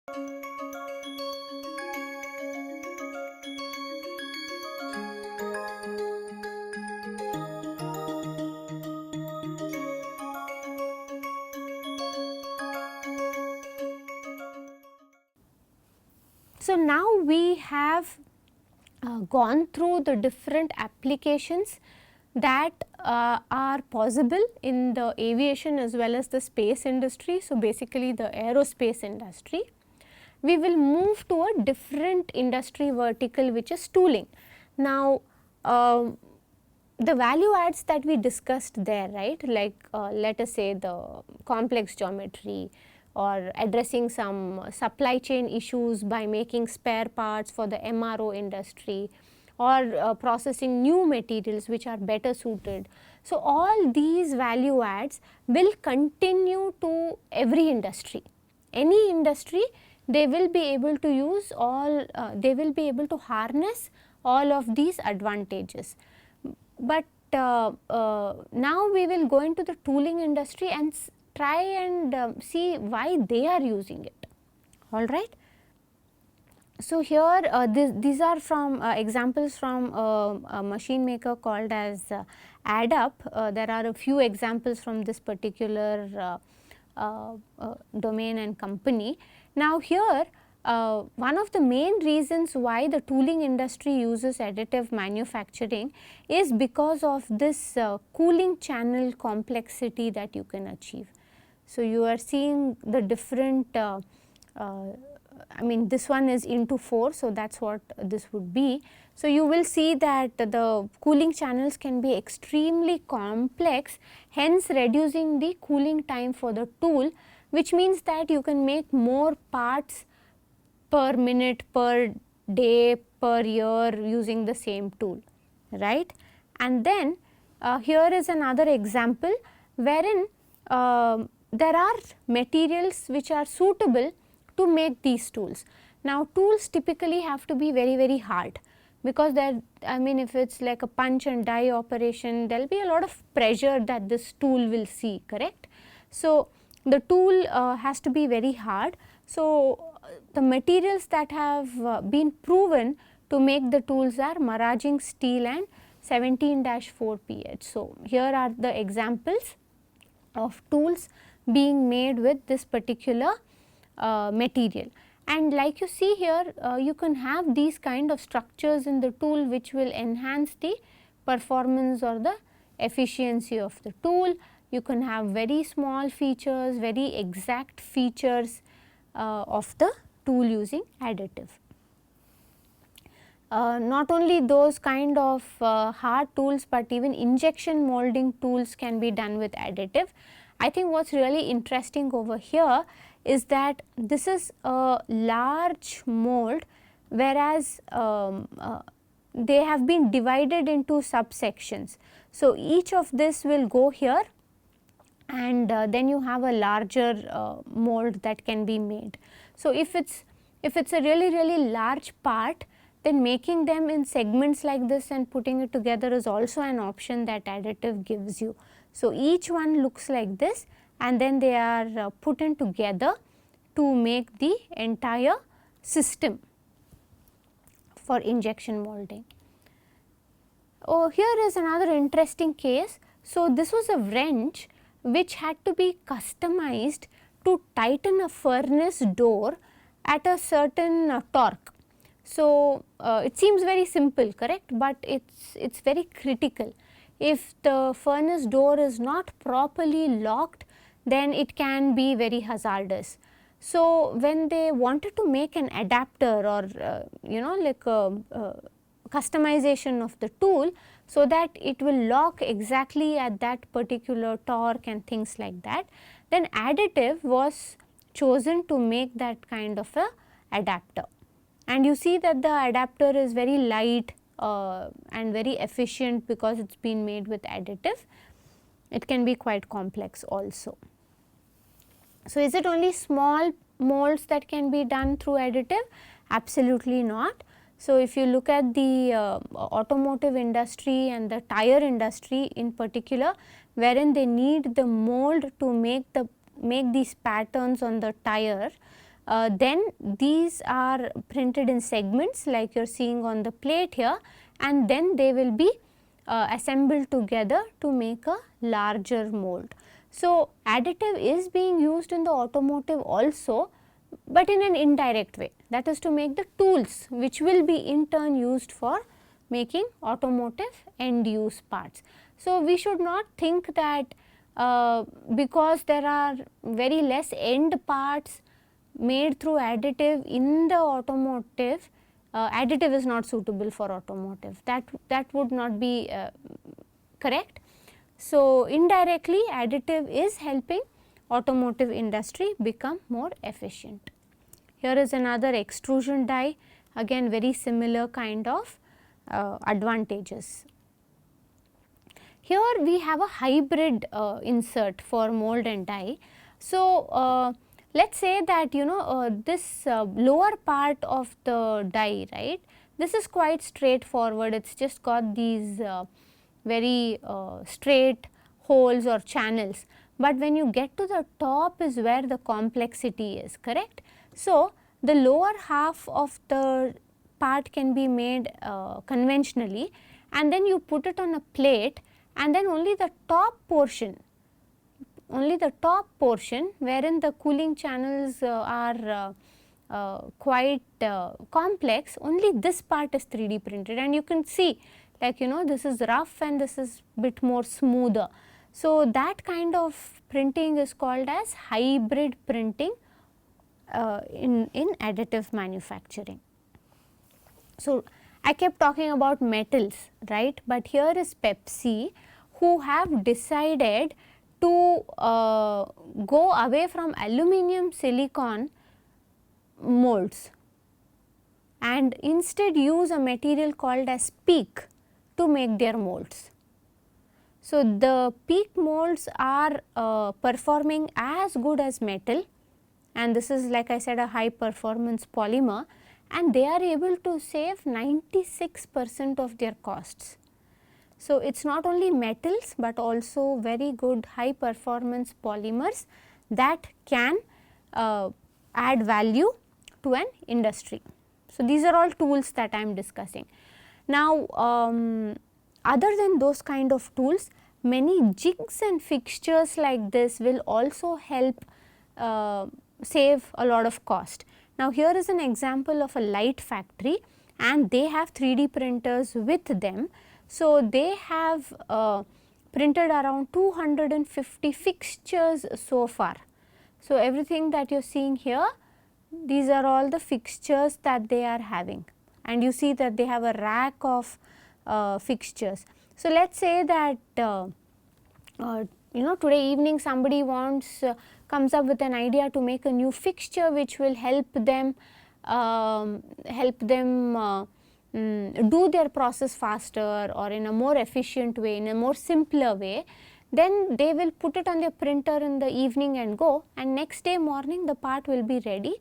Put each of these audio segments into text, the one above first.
So, now we have gone through the different applications that are possible in the aviation as well as the space industry. So, basically the aerospace industry. We will move to a different industry vertical, which is tooling. Now, the value adds that we discussed there, right, like let us say the complex geometry or addressing some supply chain issues by making spare parts for the MRO industry, or processing new materials which are better suited. So, all these value adds will continue to every industry. Any industry, they will be able to use all, they will be able to harness all of these advantages. But now we will go into the tooling industry and try and see why they are using it, all right. So, here these are from examples from a machine maker called as AddUp. There are a few examples from this particular domain and company. Now, here one of the main reasons why the tooling industry uses additive manufacturing is because of this cooling channel complexity that you can achieve. So, you are seeing the different I mean this one is into 4, so that is what this would be. So, you will see that the cooling channels can be extremely complex, hence reducing the cooling time for the tool, which means that you can make more parts per minute, per day, per year using the same tool, right. And then here is another example wherein there are materials which are suitable to make these tools. Now, tools typically have to be very hard, because there, I mean if it is like a punch and die operation, there will be a lot of pressure that this tool will see, correct. So, the tool has to be very hard. So, the materials that have been proven to make the tools are Maraging steel and 17-4 pH. So, here are the examples of tools being made with this particular material. And like you see here, you can have these kind of structures in the tool which will enhance the performance or the efficiency of the tool. You can have very small features, very exact features of the tool using additive. Not only those kind of hard tools, but even injection molding tools can be done with additive. I think what is really interesting over here is that this is a large mold, whereas they have been divided into subsections. So, each of this will go here, and then you have a larger mold that can be made. So, if it's a really large part, then making them in segments like this and putting it together is also an option that additive gives you. So, each one looks like this, and then they are put in together to make the entire system for injection molding. Oh, here is another interesting case. So, this was a wrench which had to be customized to tighten a furnace door at a certain torque. So, it seems very simple, correct, but it's very critical. If the furnace door is not properly locked, then it can be very hazardous. So, when they wanted to make an adapter or you know, like a customization of the tool, so that it will lock exactly at that particular torque and things like that, then additive was chosen to make that kind of a adapter. And you see that the adapter is very light and very efficient because it has been made with additive. It can be quite complex also. So, is it only small molds that can be done through additive? Absolutely not. So, if you look at the automotive industry and the tire industry in particular, wherein they need the mold to make these patterns on the tire, then these are printed in segments like you are seeing on the plate here, and then they will be assembled together to make a larger mold. So, additive is being used in the automotive also, but in an indirect way, that is to make the tools which will be in turn used for making automotive end use parts. So, we should not think that because there are very less end parts made through additive in the automotive, additive is not suitable for automotive. That would not be correct. So, indirectly additive is helping automotive industry become more efficient. Here is another extrusion die, again very similar kind of advantages. Here we have a hybrid insert for mold and die. So, let us say that this lower part of the die, right, this is quite straightforward, it is just got these very straight holes or channels, but when you get to the top is where the complexity is, correct. So, the lower half of the part can be made conventionally, and then you put it on a plate, and then only the top portion wherein the cooling channels are quite complex, only this part is 3D printed, and you can see like this is rough and this is bit more smoother. So, that kind of printing is called as hybrid printing in additive manufacturing. So, I kept talking about metals, right, but here is Pepsi who have decided to go away from aluminum silicon molds and instead use a material called as PEEK to make their molds. So, the PEEK molds are performing as good as metal, and this is like I said a high performance polymer, and they are able to save 96% of their costs. So, it is not only metals, but also very good high performance polymers that can add value to an industry. So, these are all tools that I am discussing. Now, other than those kind of tools, many jigs and fixtures like this will also help save a lot of cost. Now, here is an example of a light factory, and they have 3D printers with them. So, they have printed around 250 fixtures so far. So, everything that you are seeing here, these are all the fixtures that they are having, and you see that they have a rack of fixtures. So, let us say that today evening somebody comes up with an idea to make a new fixture which will help them do their process faster or in a more efficient way, in a more simpler way, then they will put it on their printer in the evening and go, and next day morning the part will be ready.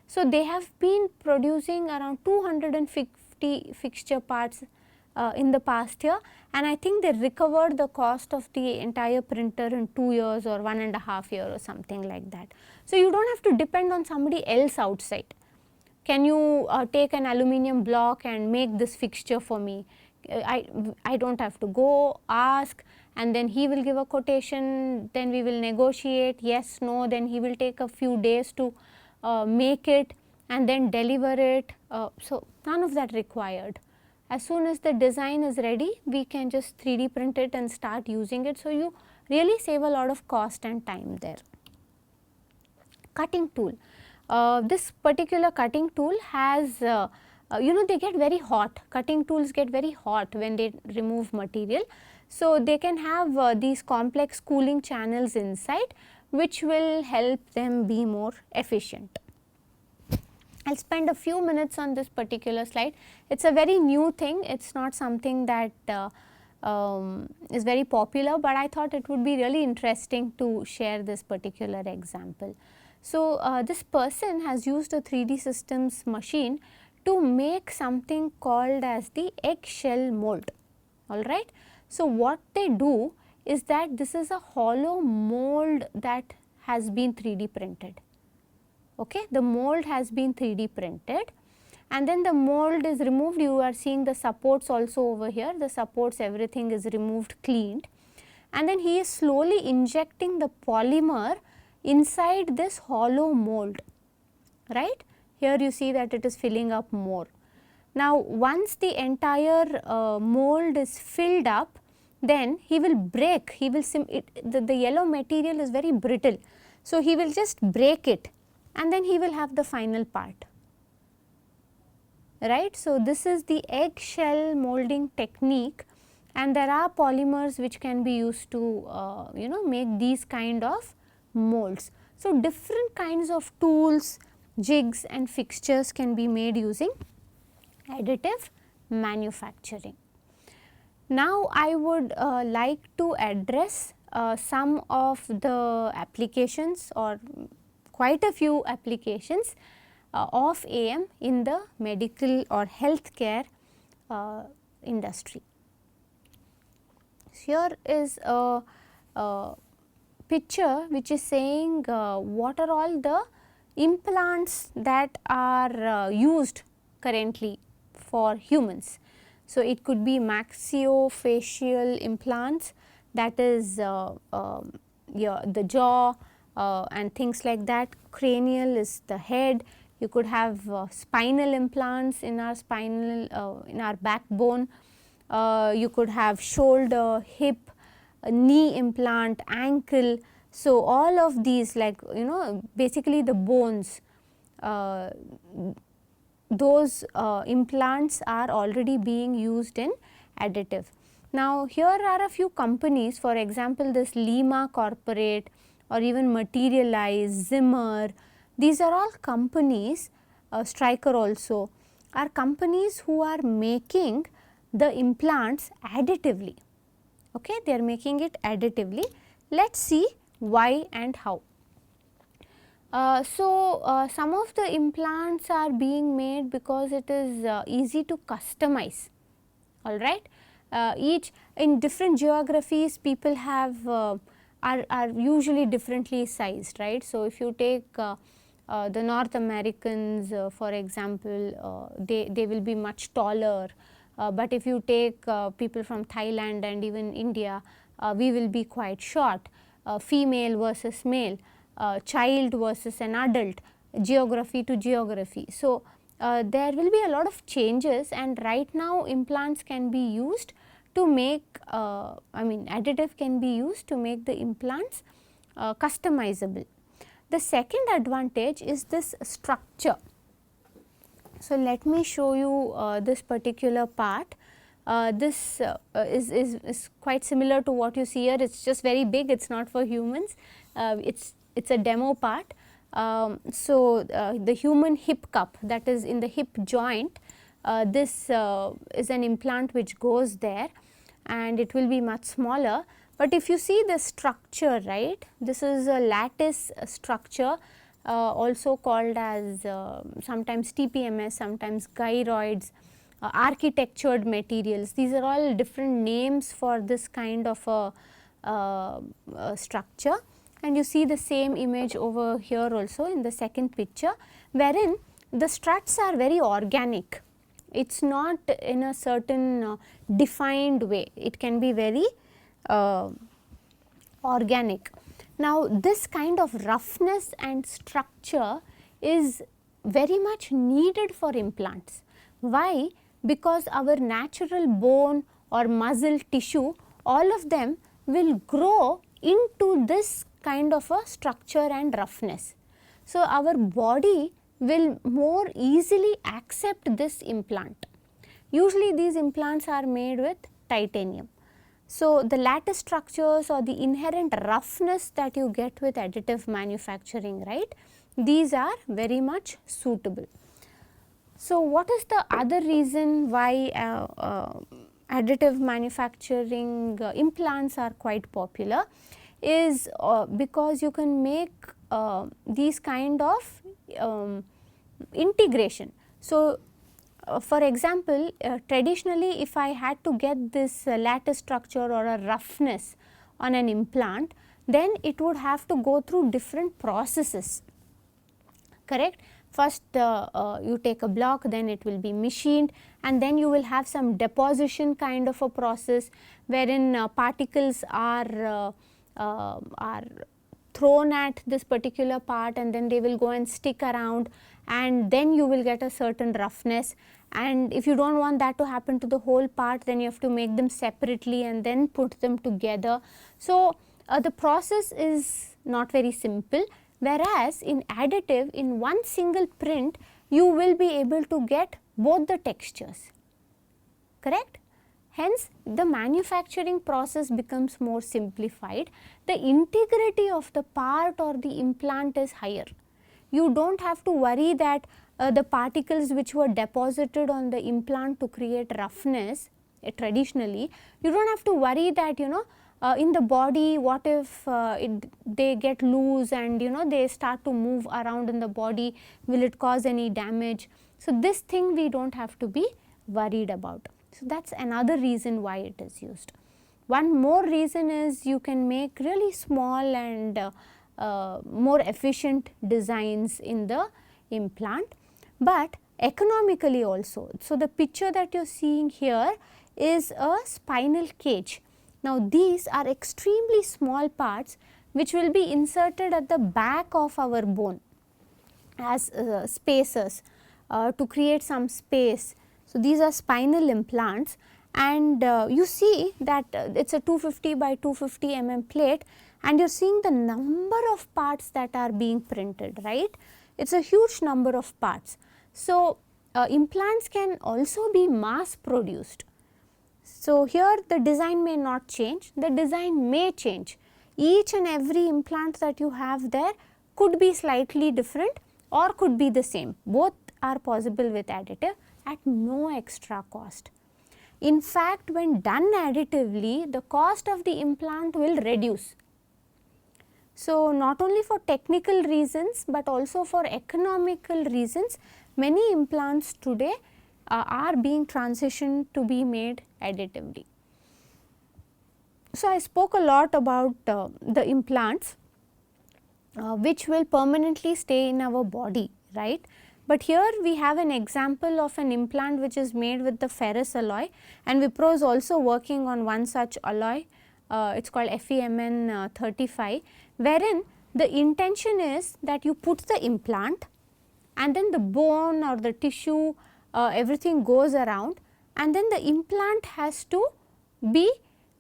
So, they have been producing around 250 fixture parts in the past year, and I think they recovered the cost of the entire printer in 2 years or 1.5 years or something like that. So, you do not have to depend on somebody else outside. Can you take an aluminium block and make this fixture for me? I do not have to go ask, and then he will give a quotation, then we will negotiate yes, no, then he will take a few days to make it and then deliver it. So, none of that required. As soon as the design is ready, we can just 3D print it and start using it. So, you really save a lot of cost and time there. Cutting tool. This particular cutting tool has they get very hot, cutting tools get very hot when they remove material. So, they can have these complex cooling channels inside which will help them be more efficient. I will spend a few minutes on this particular slide. It is a very new thing, it is not something that is very popular, but I thought it would be really interesting to share this particular example. So, this person has used a 3D systems machine to make something called as the eggshell mold, alright. So, what they do is that this is a hollow mold that has been 3D printed. Okay, the mold has been 3D printed, and then the mold is removed. You are seeing the supports also over here, the supports, everything is removed, cleaned, and then he is slowly injecting the polymer inside this hollow mold, right. Here you see that it is filling up more. Now, once the entire mold is filled up, then he will break, he will the yellow material is very brittle. So, he will just break it and then he will have the final part, right. So, this is the eggshell molding technique, and there are polymers which can be used to make these kind of molds. So, different kinds of tools, jigs and fixtures can be made using additive manufacturing. Now, I would like to address some of the applications, or quite a few applications of AM in the medical or healthcare industry. Here is a picture which is saying what are all the implants that are used currently for humans. So, it could be maxillofacial implants, that is the jaw and things like that. Cranial is the head. You could have spinal implants in our in our backbone. You could have shoulder, hip, knee implant, ankle. So, all of these, like basically the bones, those implants are already being used in additive. Now, here are a few companies, for example, this Lima Corporate or even Materialize, Zimmer. These are all companies, Stryker also, are companies who are making the implants additively. Okay, they are making it additively. Let us see why and how. Some of the implants are being made because it is easy to customize, all right. Each in different geographies, people have are usually differently sized, right. So, if you take the North Americans for example, they will be much taller, but if you take people from Thailand and even India, we will be quite short, female versus male. Child versus an adult, geography to geography. So, there will be a lot of changes, and right now implants can be used to make additive can be used to make the implants customizable. The second advantage is this structure. So, let me show you this particular part. This is quite similar to what you see here. It is just very big, it is not for humans, it is a demo part. The human hip cup, that is in the hip joint, this is an implant which goes there, and it will be much smaller. But if you see the structure, right, this is a lattice structure, also called as sometimes TPMS, sometimes gyroids, architectured materials. These are all different names for this kind of a structure. And you see the same image over here also in the second picture, wherein the struts are very organic. It is not in a certain defined way, it can be very organic. Now, this kind of roughness and structure is very much needed for implants. Why? Because our natural bone or muscle tissue, all of them will grow into this kind of a structure and roughness. So, our body will more easily accept this implant. Usually these implants are made with titanium. So, the lattice structures or the inherent roughness that you get with additive manufacturing, right, these are very much suitable. So, what is the other reason why additive manufacturing implants are quite popular is because you can make these kind of integration. So, for example, traditionally if I had to get this lattice structure or a roughness on an implant, then it would have to go through different processes. correct. First you take a block, then it will be machined, and then you will have some deposition kind of a process wherein particles are thrown at this particular part, and then they will go and stick around, and then you will get a certain roughness. And if you do not want that to happen to the whole part, then you have to make them separately and then put them together. So the process is not very simple, whereas in additive, in one single print you will be able to get both the textures, correct. Hence, the manufacturing process becomes more simplified. The integrity of the part or the implant is higher. You do not have to worry that the particles which were deposited on the implant to create roughness traditionally, you do not have to worry that in the body, what if they get loose and they start to move around in the body, will it cause any damage. So, this thing we do not have to be worried about. So, that is another reason why it is used. One more reason is you can make really small and more efficient designs in the implant, but economically also. So, the picture that you are seeing here is a spinal cage. Now, these are extremely small parts which will be inserted at the back of our bone as spacers to create some space. So, these are spinal implants, and you see that it is a 250 by 250 mm plate, and you are seeing the number of parts that are being printed, right. It is a huge number of parts. So, implants can also be mass produced. So, here the design may not change, the design may change. Each and every implant that you have there could be slightly different or could be the same. Both are possible with additive at no extra cost. In fact, when done additively, the cost of the implant will reduce. So, not only for technical reasons, but also for economical reasons, many implants today are being transitioned to be made additively. So, I spoke a lot about the implants which will permanently stay in our body, right. But here we have an example of an implant which is made with the ferrous alloy, and Wipro is also working on one such alloy, it is called FEMN 35, wherein the intention is that you put the implant and then the bone or the tissue, everything goes around, and then the implant has to be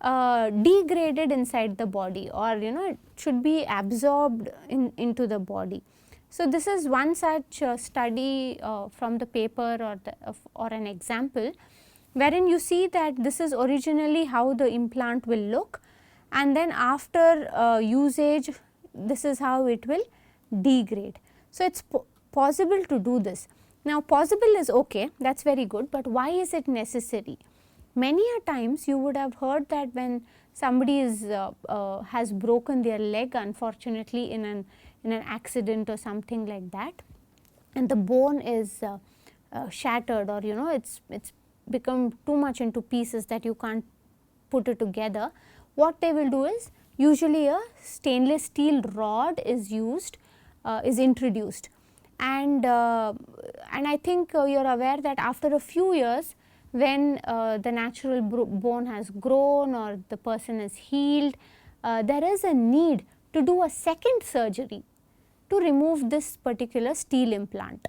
degraded inside the body, or it should be absorbed into the body. So, this is one such study from the paper or an example, wherein you see that this is originally how the implant will look, and then after usage this is how it will degrade. So, it is possible to do this. Now, possible is okay, that is very good, but why is it necessary? Many a times you would have heard that when somebody has broken their leg, unfortunately in an accident or something like that, and the bone is shattered, or it's become too much into pieces that you can't put it together, what they will do is usually a stainless steel rod is used, is introduced, and I think you are aware that after a few years, when the natural bone has grown or the person is healed, there is a need to do a second surgery to remove this particular steel implant.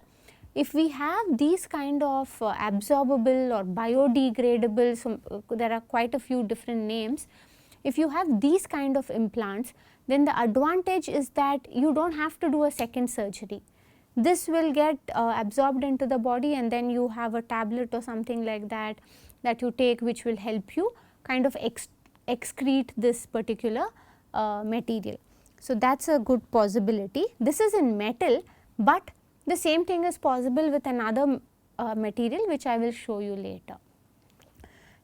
If we have these kind of absorbable or biodegradable, so there are quite a few different names. If you have these kind of implants, then the advantage is that you do not have to do a second surgery. This will get absorbed into the body, and then you have a tablet or something like that that you take, which will help you kind of excrete this particular material. So, that is a good possibility. This is in metal, but the same thing is possible with another material which I will show you later.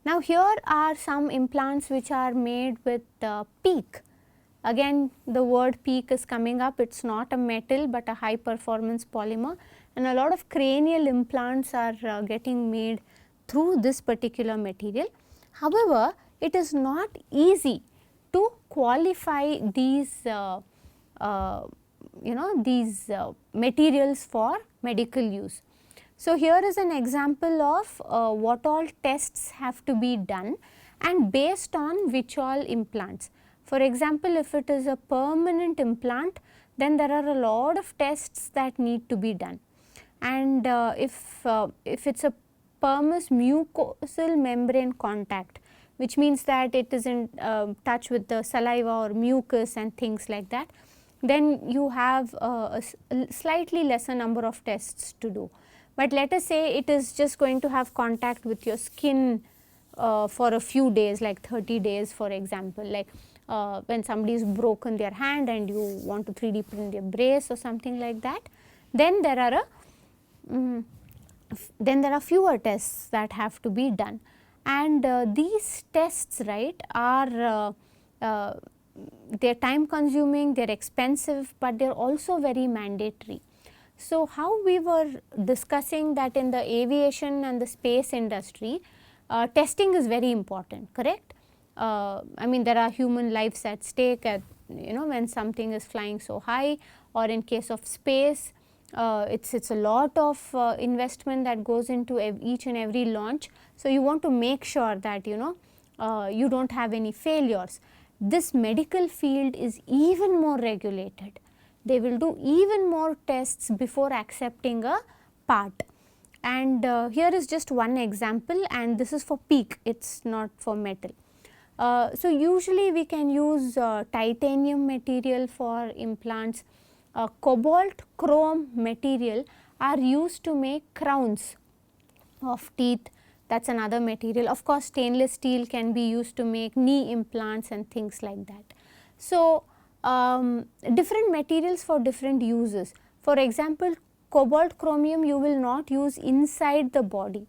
Now, here are some implants which are made with PEEK. Again, the word PEEK is coming up, it is not a metal, but a high performance polymer, and a lot of cranial implants are getting made through this particular material. However, it is not easy to qualify these these materials for medical use. So, here is an example of what all tests have to be done and based on which all implants. For example, if it is a permanent implant, then there are a lot of tests that need to be done. And if it is a permus mucosal membrane contact, which means that it is in touch with the saliva or mucus and things like that, then you have a slightly lesser number of tests to do. But let us say it is just going to have contact with your skin for a few days, like 30 days for example, like when somebody has broken their hand and you want to 3D print their brace or something like that, then there are fewer tests that have to be done. And these tests, right, are they are time consuming, they are expensive, but they are also very mandatory. So, how we were discussing that in the aviation and the space industry, testing is very important, correct? I mean, there are human lives at stake at, when something is flying so high, or in case of space, it's a lot of investment that goes into each and every launch. So, you want to make sure that you don't have any failures. This medical field is even more regulated. They will do even more tests before accepting a part. And here is just one example, and this is for PEEK, it is not for metal. So, usually we can use titanium material for implants. Cobalt chrome material are used to make crowns of teeth, that is another material. Of course, stainless steel can be used to make knee implants and things like that. So, different materials for different uses. For example, cobalt chromium you will not use inside the body.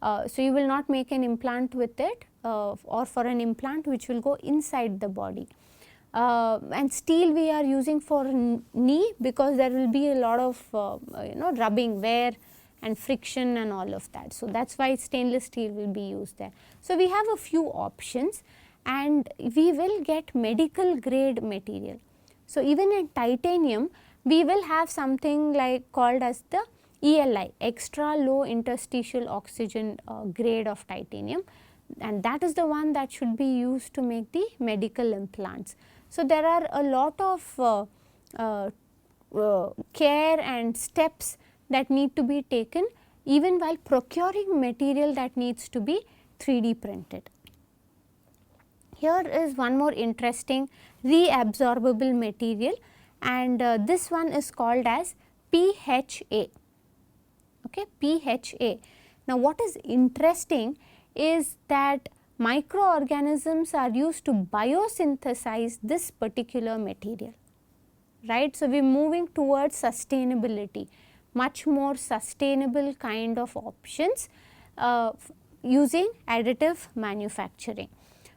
So, you will not make an implant with it or for an implant which will go inside the body. And steel we are using for knee because there will be a lot of rubbing, wear and friction and all of that. So, that is why stainless steel will be used there. So, we have a few options and we will get medical grade material. So, even in titanium we will have something like called as the ELI, extra low interstitial oxygen grade of titanium, and that is the one that should be used to make the medical implants. So, there are a lot of care and steps that need to be taken even while procuring material that needs to be 3D printed. Here is one more interesting reabsorbable material, and this one is called as PHA. Okay, PHA. Now, what is interesting is that microorganisms are used to biosynthesize this particular material, right. So, we are moving towards sustainability, much more sustainable kind of options using additive manufacturing.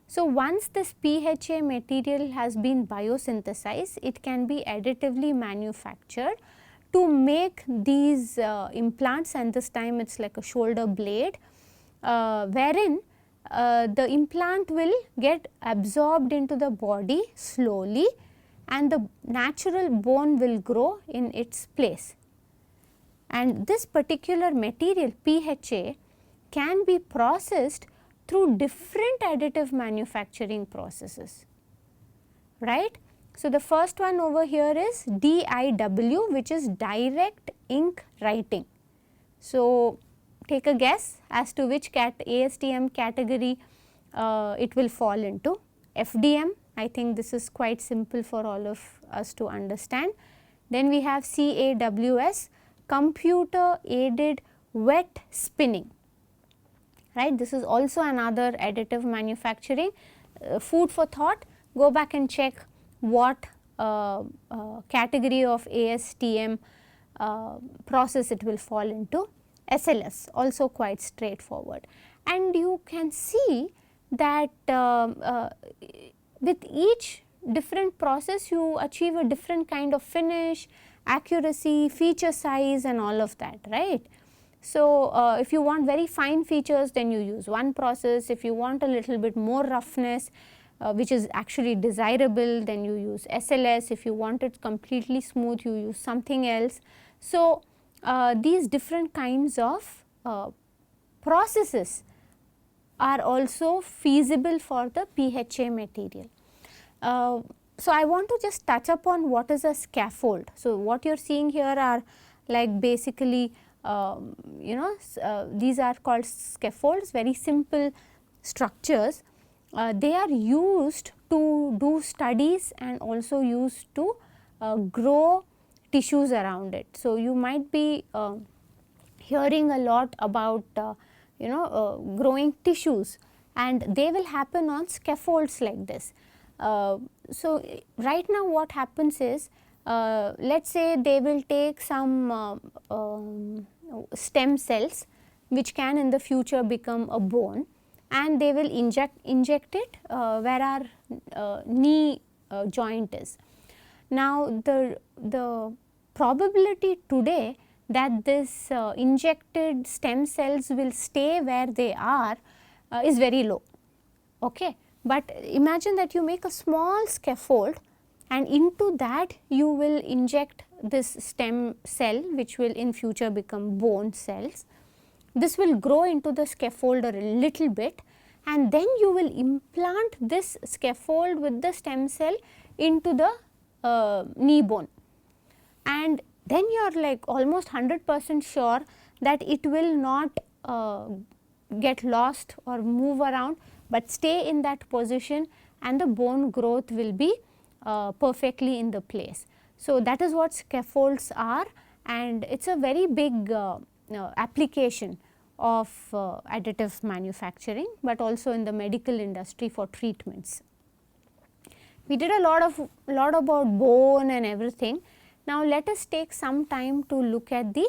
So, once this PHA material has been biosynthesized, it can be additively manufactured to make these implants, and this time it is like a shoulder blade, wherein the implant will get absorbed into the body slowly and the natural bone will grow in its place. And this particular material PHA can be processed through different additive manufacturing processes, right. So, the first one over here is DIW, which is direct ink writing. So, take a guess as to which ASTM category it will fall into. FDM, I think this is quite simple for all of us to understand. Then we have CAWS, computer aided wet spinning, right. This is also another additive manufacturing. Food for thought, go back and check what category of ASTM process it will fall into. SLS, also quite straightforward, and you can see that with each different process you achieve a different kind of finish, accuracy, feature size and all of that, right. So, if you want very fine features, then you use one process. If you want a little bit more roughness, which is actually desirable, then you use SLS. If you want it completely smooth, you use something else. So, these different kinds of processes are also feasible for the PHA material. So, I want to just touch upon what is a scaffold. So, what you are seeing here are like basically these are called scaffolds, very simple structures. They are used to do studies and also used to grow tissues around it. So, you might be hearing a lot about growing tissues, and they will happen on scaffolds like this. So, right now what happens is, let us say they will take some stem cells which can in the future become a bone, and they will inject it where our knee joint is. Now, the probability today that this injected stem cells will stay where they are is very low. Okay. But imagine that you make a small scaffold, and into that you will inject this stem cell which will in future become bone cells. This will grow into the scaffold a little bit, and then you will implant this scaffold with the stem cell into the knee bone, and then you are like almost 100% sure that it will not get lost or move around, but stay in that position, and the bone growth will be perfectly in the place. So, that is what scaffolds are, and it is a very big application of additive manufacturing, but also in the medical industry for treatments. We did a lot about bone and everything. Now, let us take some time to look at the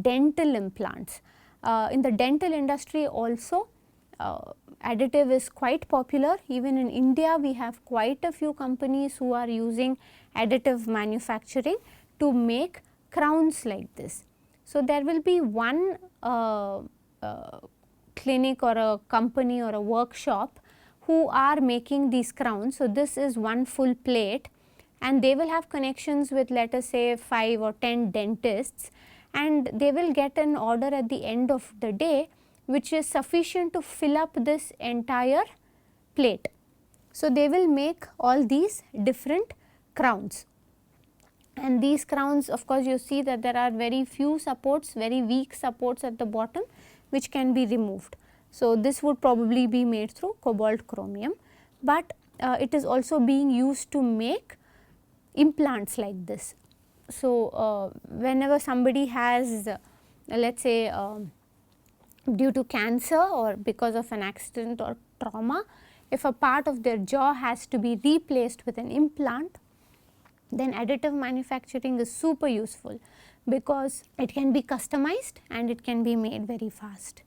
dental implants. In the dental industry also, additive is quite popular. Even in India, we have quite a few companies who are using additive manufacturing to make crowns like this. So, there will be one clinic or a company or a workshop who are making these crowns. So, this is one full plate, and they will have connections with, let us say, 5 or 10 dentists, and they will get an order at the end of the day which is sufficient to fill up this entire plate. So, they will make all these different crowns, and these crowns, of course, you see that there are very few supports, very weak supports at the bottom which can be removed. So, this would probably be made through cobalt chromium, but it is also being used to make implants like this. So, whenever somebody has let us say due to cancer or because of an accident or trauma, if a part of their jaw has to be replaced with an implant, then additive manufacturing is super useful because it can be customized and it can be made very fast.